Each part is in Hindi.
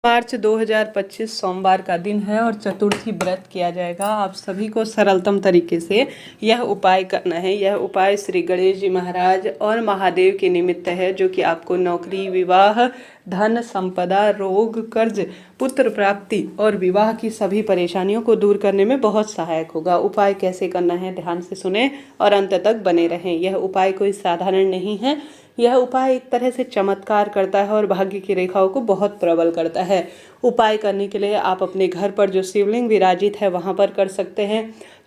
मार्च 2025 सोमवार का दिन है और चतुर्थी व्रत किया जाएगा। आप सभी को सरलतम तरीके से यह उपाय करना है। यह उपाय श्री गणेश जी महाराज और महादेव के निमित्त है, जो कि आपको नौकरी, विवाह, धन संपदा, रोग, कर्ज, पुत्र प्राप्ति और विवाह की सभी परेशानियों को दूर करने में बहुत सहायक होगा। उपाय कैसे करना है ध्यान से सुने और अंत तक बने रहें। यह उपाय कोई साधारण नहीं है। यह उपाय एक तरह से चमत्कार करता है और भाग्य की रेखाओं को बहुत प्रबल करता है। उपाय करने के लिए आप अपने घर पर जो शिवलिंग विराजित है वहाँ पर कर सकते हैं।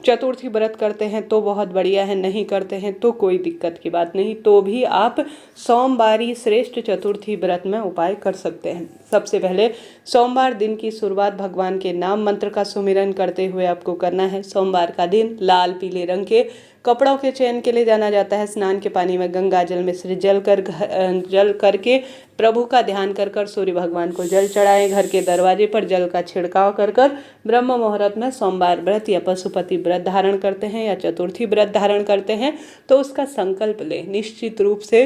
चतुर्थी व्रत करते हैं तो बहुत बढ़िया है, नहीं करते हैं तो कोई दिक्कत की बात नहीं, तो भी आप सोमवारी श्रेष्ठ चतुर्थी व्रत में उपाय कर सकते हैं। सबसे पहले सोमवार दिन की शुरुआत भगवान के नाम मंत्र का सुमिरन करते हुए आपको करना है। सोमवार का दिन लाल पीले रंग के कपड़ों के चयन के लिए जाना जाता है। स्नान के पानी में गंगा जल मिश्रित जल करके प्रभु का ध्यान कर कर सूर्य भगवान को जल चढ़ाएं। घर के दरवाजे पर जल का छिड़काव कर कर ब्रह्म मुहूर्त में सोमवार व्रत या पशुपति व्रत धारण करते हैं या चतुर्थी व्रत धारण करते हैं तो उसका संकल्प लें। निश्चित रूप से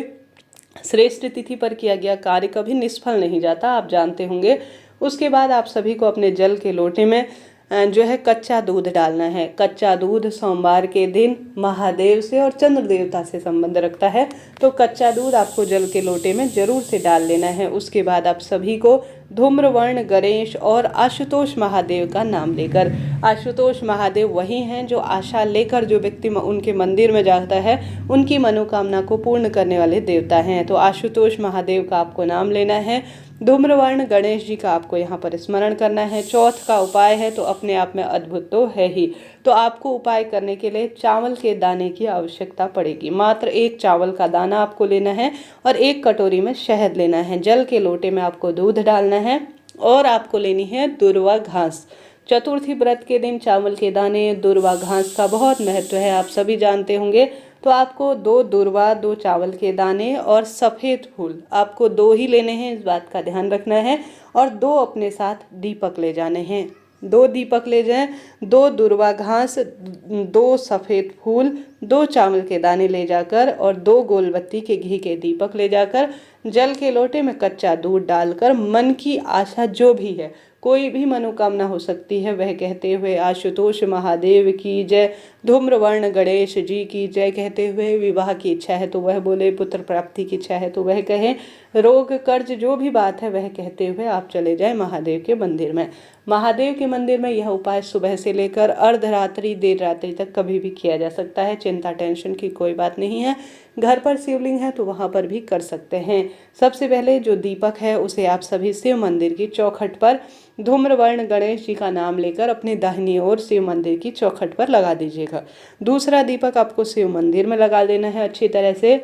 श्रेष्ठ तिथि पर किया गया कार्य कभी निष्फल नहीं जाता, आप जानते होंगे। उसके बाद आप सभी को अपने जल के लोटे में जो है कच्चा दूध डालना है। कच्चा दूध सोमवार के दिन महादेव से और चंद्र देवता से संबंध रखता है, तो कच्चा दूध आपको जल के लोटे में जरूर से डाल लेना है। उसके बाद आप सभी को धूम्रवर्ण गणेश और आशुतोष महादेव का नाम लेकर, आशुतोष महादेव वही हैं जो आशा लेकर जो व्यक्ति उनके मंदिर में जाता है उनकी मनोकामना को पूर्ण करने वाले देवता हैं। तो आशुतोष महादेव का आपको नाम लेना है। धूम्रवर्ण गणेश जी का आपको यहाँ पर स्मरण करना है। चौथ का उपाय है तो अपने आप में अद्भुत तो है ही। तो आपको उपाय करने के लिए चावल के दाने की आवश्यकता पड़ेगी। मात्र एक चावल का दाना आपको लेना है और एक कटोरी में शहद लेना है। जल के लोटे में आपको दूध डालना है और आपको लेनी है दुर्वा घास। चतुर्थी व्रत के दिन चावल के दाने, दुर्वा घास का बहुत महत्व है, आप सभी जानते होंगे। तो आपको 2 दुर्वा, 2 चावल के दाने और सफ़ेद फूल आपको 2 ही लेने हैं, इस बात का ध्यान रखना है। और 2 अपने साथ दीपक ले जाने हैं। 2 दीपक ले जाएं, 2 दुर्वा घास, 2 सफ़ेद फूल, 2 चावल के दाने ले जाकर और 2 गोलबत्ती के घी के दीपक ले जाकर जल के लोटे में कच्चा दूध डालकर मन की आशा जो भी है, कोई भी मनोकामना हो सकती है, वह कहते हुए आशुतोष महादेव की जय, धूम्रवर्ण गणेश जी की जय कहते हुए, विवाह की इच्छा है तो वह बोले, पुत्र प्राप्ति की इच्छा है तो वह कहें, रोग कर्ज जो भी बात है वह कहते हुए आप चले जाएं महादेव के मंदिर में। महादेव के मंदिर में यह उपाय सुबह से लेकर अर्धरात्रि देर रात्रि तक कभी भी किया जा सकता है। चिंता टेंशन की कोई बात नहीं है। घर पर शिवलिंग है तो वहाँ पर भी कर सकते हैं। सबसे पहले जो दीपक है उसे आप सभी शिव मंदिर की चौखट पर धूम्रवर्ण गणेश जी का नाम लेकर अपने दाहिनी ओर शिव मंदिर की चौखट पर लगा दीजिएगा। दूसरा दीपक आपको शिव मंदिर में लगा देना है अच्छी तरह से।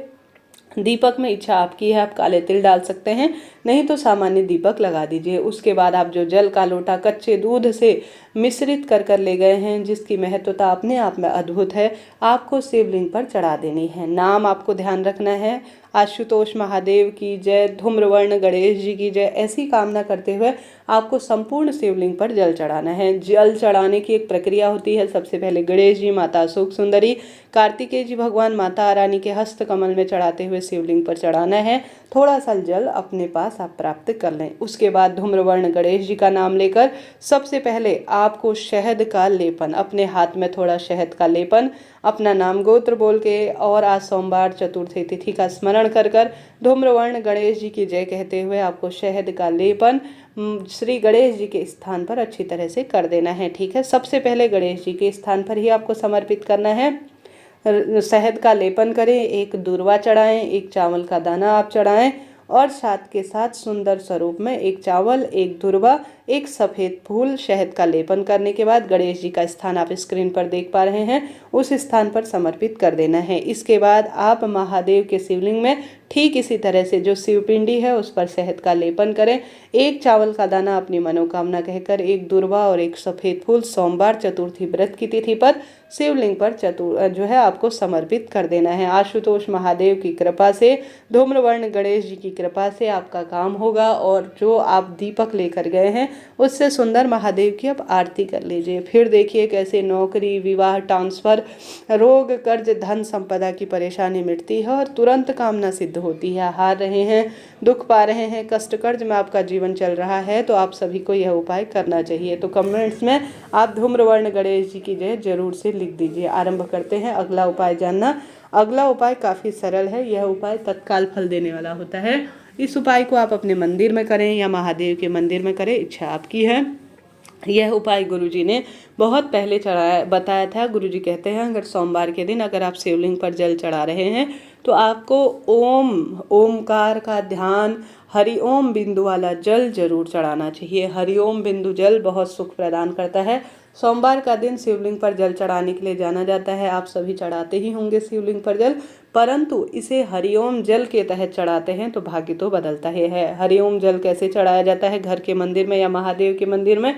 दीपक में इच्छा आपकी है, आप काले तिल डाल सकते हैं, नहीं तो सामान्य दीपक लगा दीजिए। उसके बाद आप जो जल का लोटा कच्चे दूध से मिश्रित कर कर ले गए हैं, जिसकी महत्वता अपने आप में अद्भुत है, आपको शिवलिंग पर चढ़ा देनी है। नाम आपको ध्यान रखना है, आशुतोष महादेव की जय, धूम्रवर्ण गणेश जी की जय, ऐसी कामना करते हुए आपको संपूर्ण शिवलिंग पर जल चढ़ाना है। जल चढ़ाने की एक प्रक्रिया होती है। सबसे पहले गणेश जी, माता अशोक सुंदरी, कार्तिकेय जी भगवान माता रानी के हस्त कमल में चढ़ाते हुए शिवलिंग पर चढ़ाना है। थोड़ा सा जल अपने पास आप प्राप्त कर लें। उसके बाद धूम्रवर्ण गणेश जी का नाम लेकर सबसे पहले आपको शहद का लेपन, अपने हाथ में थोड़ा शहद का लेपन, अपना नाम गोत्र बोल के और आज सोमवार चतुर्थी तिथि का स्मरण कर कर धूम्रवर्ण गणेश जी की जय कहते हुए आपको शहद का लेपन श्री गणेश जी के स्थान पर अच्छी तरह से कर देना है। ठीक है, सबसे पहले गणेश जी के स्थान पर ही आपको समर्पित करना है। शहद का लेपन करें, एक दुर्वा चढ़ाएं, एक चावल का दाना आप चढ़ाएं और साथ के साथ सुंदर स्वरूप में एक चावल, एक दुर्वा, एक सफ़ेद फूल, शहद का लेपन करने के बाद गणेश जी का स्थान आप स्क्रीन पर देख पा रहे हैं, उस स्थान पर समर्पित कर देना है। इसके बाद आप महादेव के शिवलिंग में ठीक इसी तरह से जो शिवपिंडी है उस पर शहद का लेपन करें। एक चावल का दाना अपनी मनोकामना कहकर, एक दुर्वा और एक सफ़ेद फूल सोमवार चतुर्थी व्रत की तिथि पर शिवलिंग पर जो है आपको समर्पित कर देना है। आशुतोष महादेव की कृपा से, धूम्रवर्ण गणेश जी की कृपा से आपका काम होगा और जो आप दीपक लेकर गए हैं उससे सुंदर महादेव की आप आरती कर लीजिए। फिर देखिए कैसे नौकरी, विवाह, ट्रांसफर, रोग, कर्ज, धन संपदा की परेशानी मिटती है और तुरंत कामना सिद्ध होती है, हार रहे हैं, दुख पा रहे हैं, कष्ट कर्ज में आपका जीवन चल रहा है, तो आप सभी को यह उपाय करना चाहिए। तो कमेंट्स में आप धूम्रवर्ण गणेश जी की जय जरूर से लिख दीजिए। आरंभ करते हैं अगला उपाय जानना। अगला उपाय काफ़ी सरल है, यह उपाय तत्काल फल देने वाला होता है। इस उपाय को आप अपने मंदिर में करें या महादेव के मंदिर में करें, इच्छा आपकी है। यह उपाय गुरुजी ने बहुत पहले बताया था। गुरुजी कहते हैं अगर सोमवार के दिन अगर आप शिवलिंग पर जल चढ़ा रहे हैं तो आपको ओमकार का ध्यान, हरिओम बिंदु वाला जल जरूर चढ़ाना चाहिए। हरिओम बिंदु जल बहुत सुख प्रदान करता है। सोमवार का दिन शिवलिंग पर जल चढ़ाने के लिए जाना जाता है। आप सभी चढ़ाते ही होंगे शिवलिंग पर जल, परंतु इसे हरिओम जल के तहत चढ़ाते हैं तो भाग्य तो बदलता ही है। हरिओम जल कैसे चढ़ाया जाता है घर के मंदिर में या महादेव के मंदिर में,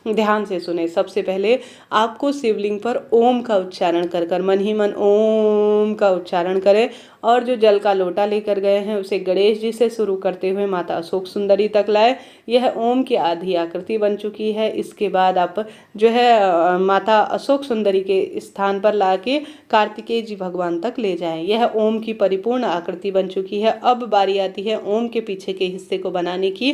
ध्यान से सुने। सबसे पहले आपको शिवलिंग पर ओम का उच्चारण कर मन ही मन ओम का उच्चारण करें और जो जल का लोटा लेकर गए हैं उसे गणेश जी से शुरू करते हुए माता अशोक सुंदरी तक लाए। यह ओम की आधी आकृति बन चुकी है। इसके बाद आप जो है माता अशोक सुंदरी के स्थान पर लाके कार्तिकेय जी भगवान तक ले जाएं। यह ओम की परिपूर्ण आकृति बन चुकी है। अब बारी आती है ओम के पीछे के हिस्से को बनाने की।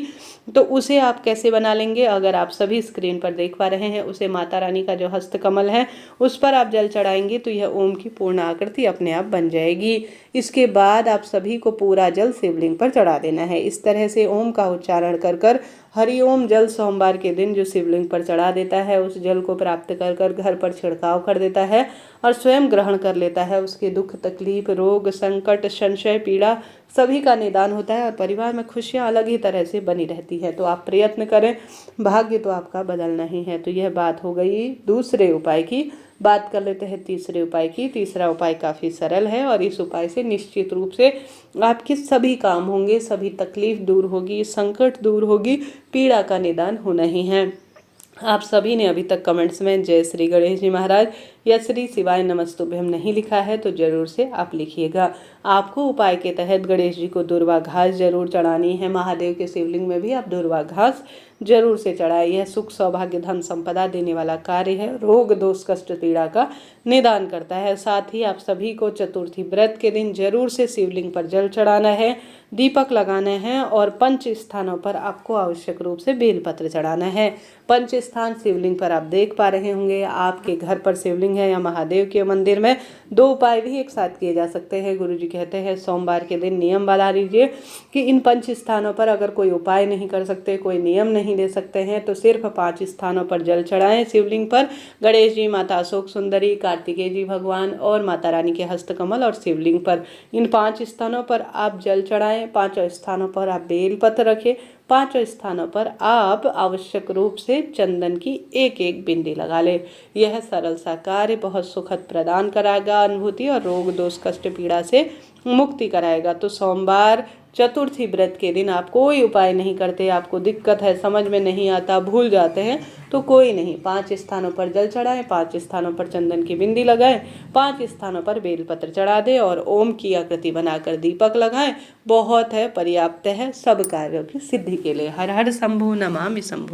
तो उसे आप कैसे बना लेंगे, अगर आप सभी स्क्रीन पर देख पा रहे हैं, उसे माता रानी का जो हस्त कमल है उस पर आप जल चढ़ाएंगे तो यह ओम की पूर्ण आकृति अपने आप बन जाएगी। इसके बाद आप सभी को पूरा जल शिवलिंग पर चढ़ा देना है। इस तरह से ओम का उच्चारण कर हरिओम जल सोमवार के दिन जो शिवलिंग पर चढ़ा देता है उस जल को प्राप्त कर घर पर छिड़काव कर देता है और स्वयं ग्रहण कर लेता है। उसके दुख तकलीफ, रोग, संकट, संशय, पीड़ा सभी का निदान होता है और परिवार में खुशियां अलग ही तरह से बनी रहती है। तो आप प्रयत्न करें, भाग्य तो आपका बदलना ही है। तो यह बात हो गई दूसरे उपाय की। बात कर लेते हैं तीसरे उपाय की। तीसरा उपाय काफ़ी सरल है और इस उपाय से निश्चित रूप से आपके सभी काम होंगे, सभी तकलीफ दूर होगी, संकट दूर होगी, पीड़ा का निदान होना ही है। आप सभी ने अभी तक कमेंट्स में जय श्री गणेश जी महाराज या श्री शिवाय नमस्तुभ्यम नहीं लिखा है तो जरूर से आप लिखिएगा। आपको उपाय के तहत गणेश जी को दुर्वा घास जरूर चढ़ानी है। महादेव के शिवलिंग में भी आप दुर्वा घास जरूर से चढ़ाए। यह सुख, सौभाग्य, धन, संपदा देने वाला कार्य है। रोग, दोष, कष्ट, पीड़ा का निदान करता है। साथ ही आप सभी को चतुर्थी व्रत के दिन जरूर से शिवलिंग पर जल चढ़ाना है, दीपक लगाना है और 5 स्थानों पर आपको आवश्यक रूप से बेलपत्र चढ़ाना है। 5 स्थान शिवलिंग पर आप देख पा रहे होंगे। आपके घर पर शिवलिंग है या महादेव के मंदिर में, 2 उपाय भी एक साथ किए जा सकते हैं। गुरुजी कहते हैं सोमवार के दिन नियम बना लीजिए कि इन 5 स्थानों पर अगर कोई उपाय नहीं कर सकते, कोई नियम नहीं ले सकते हैं तो सिर्फ 5 स्थानों पर जल चढ़ाएं शिवलिंग पर। गणेश जी, माता अशोक सुंदरी, कार्तिकेय जी भगवान और माता रानी के हस्तकमल और शिवलिंग पर, इन 5 स्थानों पर आप जल चढ़ाएं। 5 स्थानों पर आप बेलपत्र रखें। 5 स्थानों पर आप आवश्यक रूप से चंदन की एक बिंदी लगा ले। यह सरल सा कार्य बहुत सुखद प्रदान कराएगा अनुभूति और रोग, दोष, कष्ट, पीड़ा से मुक्ति कराएगा। तो सोमवार चतुर्थी व्रत के दिन आप कोई उपाय नहीं करते, आपको दिक्कत है, समझ में नहीं आता, भूल जाते हैं, तो कोई नहीं, 5 स्थानों पर जल चढ़ाएं, 5 स्थानों पर चंदन की बिंदी लगाएं, 5 स्थानों पर बेलपत्र चढ़ा दें और ओम की आकृति बनाकर दीपक लगाएं। बहुत है, पर्याप्त है सब कार्यों की सिद्धि के लिए। हर हर शंभु नमामि शंभु।